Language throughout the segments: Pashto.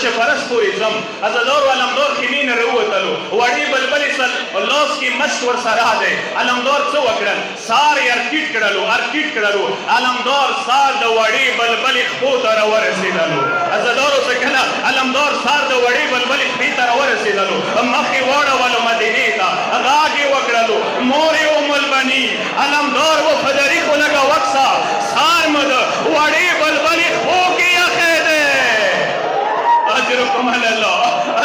شپرس پورې ځم عزادارو علمدار خیمې نه راووتلو وړې بلبلې لاس کې مشک ورسره دی علمدار څه وکړل سار یې ارټیټ کړلو علمدار سار د وړې بلبلې خپو ته راورسېدلو عزادارو څه کله علمدار سار د وړې بلبلې خپې ته راورسېدلو مخې واړولو مدینې ته غاږ یې وکړلو مور یې ام البنین علمدار وفاداري خو لږه وکسه سار مو د وړې بلبلې خپو کې یخی دی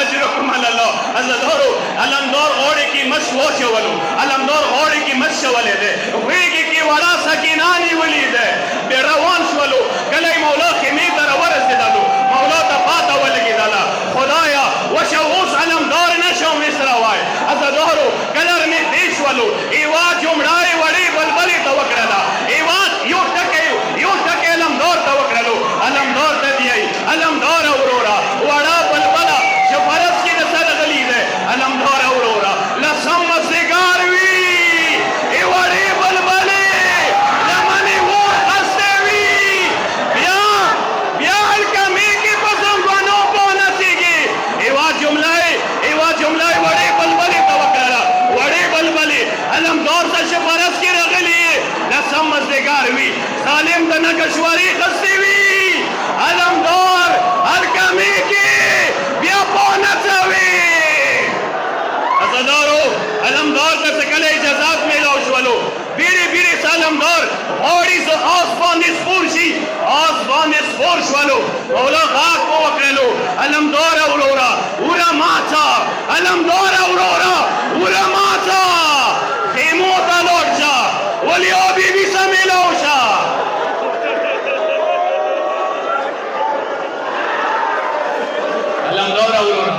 اجرکم علی الله عزادارو علمدار غاړې کې مس واچولو علمدار غاړې کې مس شولی دی غېږې کې وړه سکینه نیولې دی بیا روان شولو کله یې مولا خیمې ته راورسېدلو مولا ته پاته ولګېدله خدایه وشه اوس علمدار نه شو مصره وای عزادارو کله نږدې شولو یوه جمله یې وړې بلبلې ته وکړله یو ټکی علمدار ته وکړلو علمدار ته دیئ علمدار وروره وړه بلبله چې فرض کې د سره غلی دی علمدار وروره لسم مازدیګر وي ای وړې بلبلې لمنې اور خسته وي بیا الکمې کې په زنګونو پوه نڅېږي یوه جمله یې وړې بلبلې ته وکړله وړې بلبلې علمدار ته چې فرض کې راغلي لسم مازدیګر وي ظالم ته نګشوري خسته وي علمدار الکمې کې بیا پوه نڅوي عزادارو علمدار ته څه کله اجازات میلاو شولو بیرې علمدار غاړې زه آس باندې سپور شولو مولا غاښ وکړلو علمدار وروره وره ماته علمدار وروره وره ماته خیمو ته لاړ شه ولیا بیبي سه میلاو شه علمدار وروره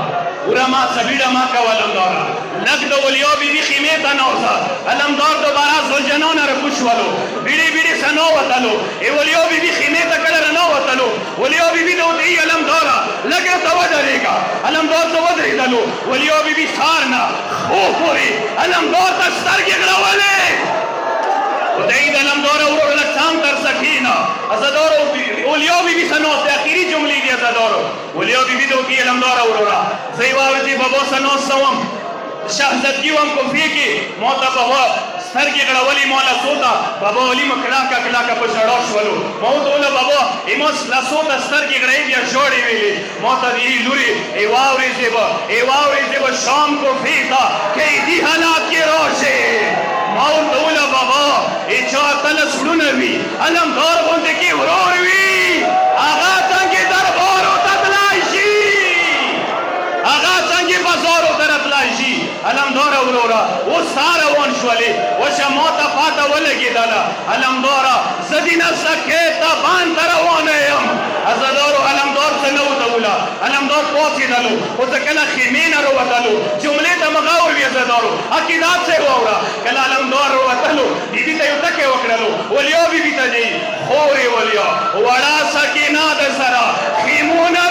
وره ما سبیړه ما کوه علمداره لږ د ولیا بیبي خیمې ته نوځه علمدار دوباره زلجنان راکوز شولو بیړې سه نووتلو ای ولیا بیبي خیمې ته کله رانووتلو ولیا بیبي ته ورته وایي علمداره لږ راته ودرېږه علمدار ته ودرېدلو ولیا بیبي سهار نه خوب پورې علمدار ته سترګې غړولې ودعید علمدار وروره لږ څنګ ترسه کښېنه عزادارو ولیا بیبي څه ناست دی اخري جملې دي عزادارو ولیا بیبي ته ورته علمدار وروره زه یې واورېدې بابا څه ناسته وم شهزادګي وم کوفې کې ما ته بابا سترګې غړولې ما لاسو ته بابا علي مو کلاکه په ژړا شولو ما ورته وویله بابا ما لاسو ته سترګې غړوي بیا ژاړې ویلې ما ته ویلي لورې ای واورېدې به شام کوفې ته قیدي حالات کې راشې ما ورته وویله بابا چا تله زړونه وي علمدار غوندې کې ورور وي هغه څنګه دربارو ته تللی شي هغه څنګه بازارو ته راتلی شي علمدار وروره اوس ستا روان شولې وشه ما ته پاته ولګېدله علمداره زه دینه سکې ته بان ته روانه یم عزادارو علمدار څه نه ورته وویله علمدار پاڅېدلو خو زه کله خیمې نه راوتلو جملې ته مغاور وي عزادارو عقیدات څه یې واوره کله علمدار راوتلو بیبي ته یو ټکی وکړلو ولیا بیبي ته دی خورې ولیا وړه سکینه د سره خیمونه